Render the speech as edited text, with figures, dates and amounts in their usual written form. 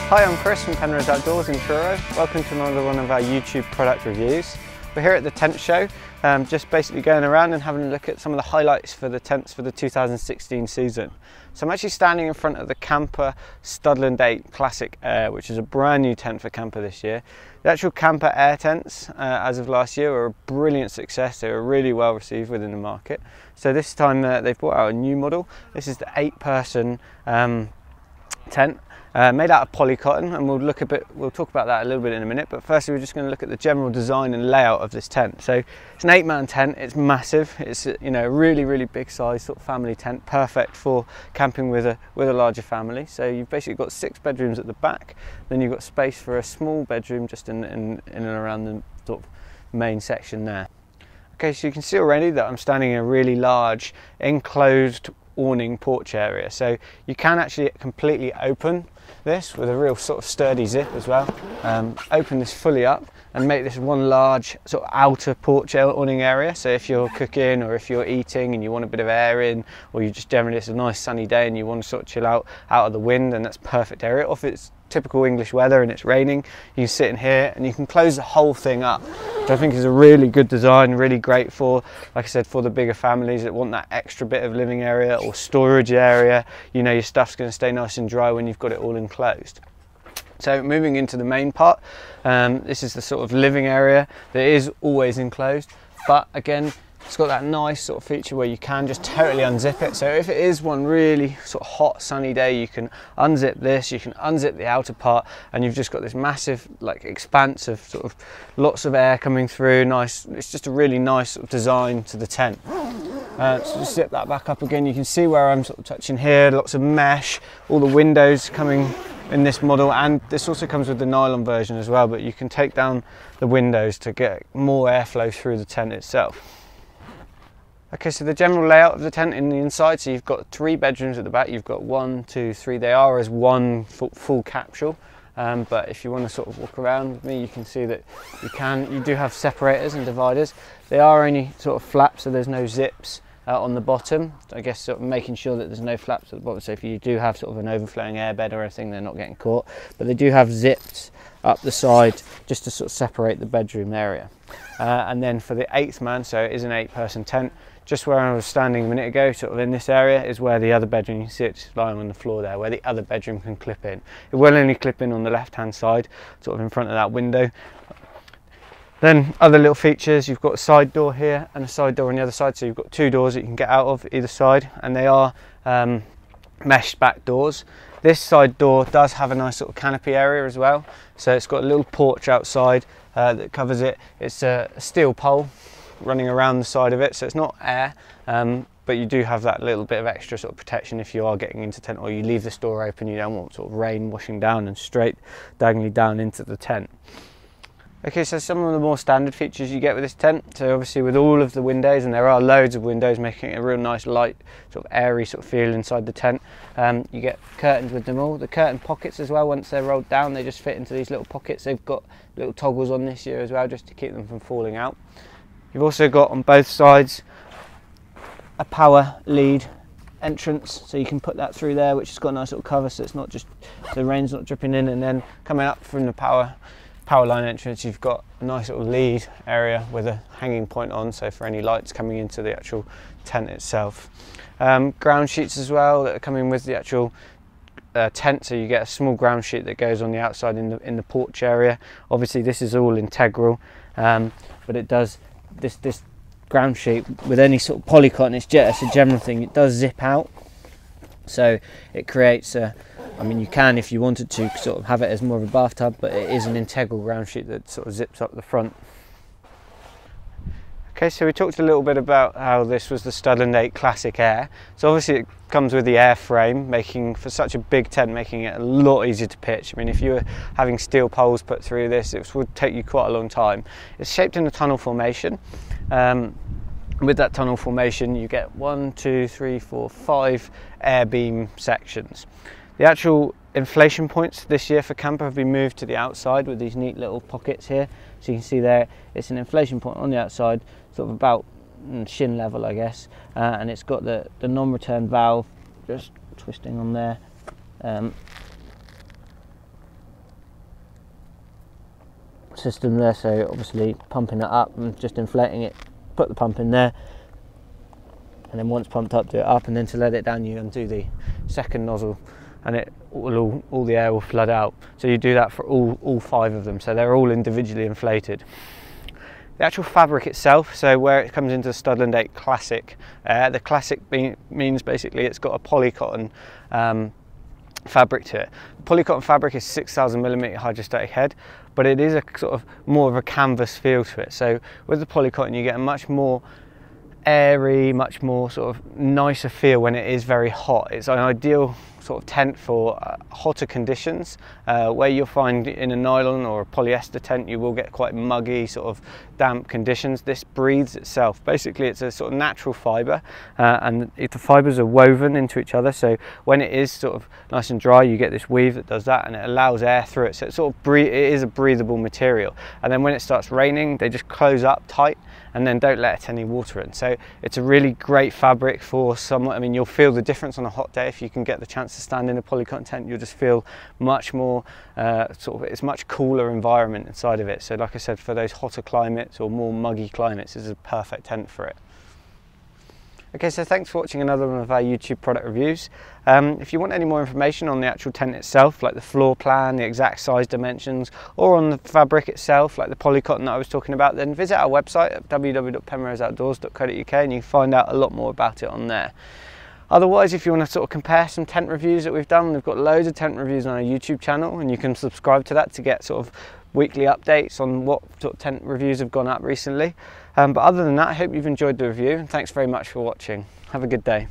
Hi, I'm Chris from Penrose Outdoors in Truro. Welcome to another one of our YouTube product reviews. We're here at the tent show, just basically going around and having a look at some of the highlights for the tents for the 2016 season. So I'm actually standing in front of the Kampa Studland 8 Classic Air, which is a brand new tent for Kampa this year. The actual Kampa Air tents, as of last year, were a brilliant success. They were really well received within the market. So this time they've brought out a new model. This is the 8-person tent. Made out of polycotton, and we'll talk about that a little bit in a minute, but firstly we're just going to look at the general design and layout of this tent. So it's an 8-man tent, it's massive, it's a really big size sort of family tent, perfect for camping with a larger family. So you've basically got 6 bedrooms at the back, then you've got space for a small bedroom just in and around the sort of main section there. Okay, so you can see already that I'm standing in a really large enclosed awning porch area, so you can actually completely open this with a real sort of sturdy zip as well. Open this fully up and make this one large sort of outer porch awning area. So if you're cooking or if you're eating and you want a bit of air in, or you just generally, it's a nice sunny day and you want to sort of chill out of the wind, and that's perfect area. Or if it's typical English weather and it's raining, you can sit in here and you can close the whole thing up, which I think is a really good design, really great for, like I said, for the bigger families that want that extra bit of living area or storage area. You know, your stuff's going to stay nice and dry when you've got it all enclosed. So moving into the main part, this is the sort of living area that is always enclosed, but again, it's got that nice sort of feature where you can just totally unzip it. So if it is one really sort of hot sunny day, you can unzip this, you can unzip the outer part, and you've just got this massive like expanse of sort of lots of air coming through. Nice, it's just a really nice sort of design to the tent. So just zip that back up again, you can see where I'm sort of touching here, lots of mesh, all the windows coming in this model, and this also comes with the nylon version as well, but you can take down the windows to get more airflow through the tent itself. Okay, so the general layout of the tent in the inside, so you've got 3 bedrooms at the back, you've got 1, 2, 3, they are as one full capsule, but if you want to sort of walk around with me, you can see that you do have separators and dividers. They are only sort of flaps, so there's no zips on the bottom. I guess sort of making sure that there's no flaps at the bottom, so if you do have sort of an overflowing airbed or anything, they're not getting caught, but they do have zips up the side just to sort of separate the bedroom area. And then for the 8th man, so it is an 8-person tent, just where I was standing a minute ago, sort of in this area, is where the other bedroom, you can see it just lying on the floor there, where the other bedroom can clip in. It will only clip in on the left hand side, sort of in front of that window. Then other little features, you've got a side door here and a side door on the other side, so you've got 2 doors that you can get out of either side, and they are meshed back doors. This side door does have a nice sort of canopy area as well, so it's got a little porch outside that covers it. It's a steel pole running around the side of it, so it's not air, but you do have that little bit of extra sort of protection if you are getting into tent, or you leave this door open, you don't want sort of rain washing down and straight diagonally down into the tent. Okay, so some of the more standard features you get with this tent, so obviously with all of the windows, and there are loads of windows making it a real nice light sort of airy sort of feel inside the tent. You get curtains with them all. The curtain pockets as well, once they're rolled down, they just fit into these little pockets. They've got little toggles on this year as well, just to keep them from falling out. You've also got on both sides a power lead entrance, so you can put that through there, which has got a nice little cover, so it's not just, the rain's not dripping in. And then coming up from the power line entrance, you've got a nice little lead area with a hanging point on, so for any lights coming into the actual tent itself. Ground sheets as well that are coming with the actual tent, so you get a small ground sheet that goes on the outside in the porch area. Obviously this is all integral, but it does, this ground sheet with any sort of polycotton, it's a general thing, it does zip out, so it creates a, I mean, you can, if you wanted to, sort of have it as more of a bathtub, but it is an integral ground sheet that sort of zips up the front. Okay, so we talked a little bit about how this was the Studland 8 Classic Air. So obviously it comes with the airframe, making, for such a big tent, making it a lot easier to pitch. I mean, if you were having steel poles put through this, it would take you quite a long time. It's shaped in a tunnel formation. With that tunnel formation, you get 1, 2, 3, 4, 5 air beam sections. The actual inflation points this year for Kampa have been moved to the outside with these neat little pockets here. So you can see there, it's an inflation point on the outside, sort of about shin level, I guess, and it's got the non-return valve just twisting on there. system there, so obviously pumping it up and just inflating it, put the pump in there, and then once pumped up, do it up, and then to let it down you undo the second nozzle, and it will all the air will flood out. So you do that for all 5 of them, so they're all individually inflated. The actual fabric itself, so where it comes into the Studland 8 Classic, the Classic means basically it's got a polycotton fabric to it. The polycotton fabric is 6,000mm hydrostatic head, but it is a sort of more of a canvas feel to it. So with the polycotton you get a much more airy, much more sort of nicer feel when it is very hot. It's an ideal sort of tent for hotter conditions, where you'll find in a nylon or a polyester tent you will get quite muggy, sort of damp conditions. This breathes itself. Basically it's a sort of natural fibre, and the fibres are woven into each other, so when it is sort of nice and dry you get this weave that does that, and it allows air through it, so it sort of it is a breathable material. And then when it starts raining they just close up tight and then don't let any water in. So it's a really great fabric for someone. I mean, you'll feel the difference on a hot day if you can get the chance to stand in a polycotton tent. You'll just feel much more it's much cooler environment inside of it. So like I said, for those hotter climates or more muggy climates, this is a perfect tent for it. Okay, so thanks for watching another one of our YouTube product reviews. If you want any more information on the actual tent itself, like the floor plan, the exact size dimensions, or on the fabric itself, like the polycotton that I was talking about, then visit our website at www.penroseoutdoors.co.uk and you can find out a lot more about it on there. Otherwise, if you want to sort of compare some tent reviews that we've done, we've got loads of tent reviews on our YouTube channel, and you can subscribe to that to get sort of weekly updates on what sort of tent reviews have gone up recently. But other than that, I hope you've enjoyed the review, and thanks very much for watching. Have a good day.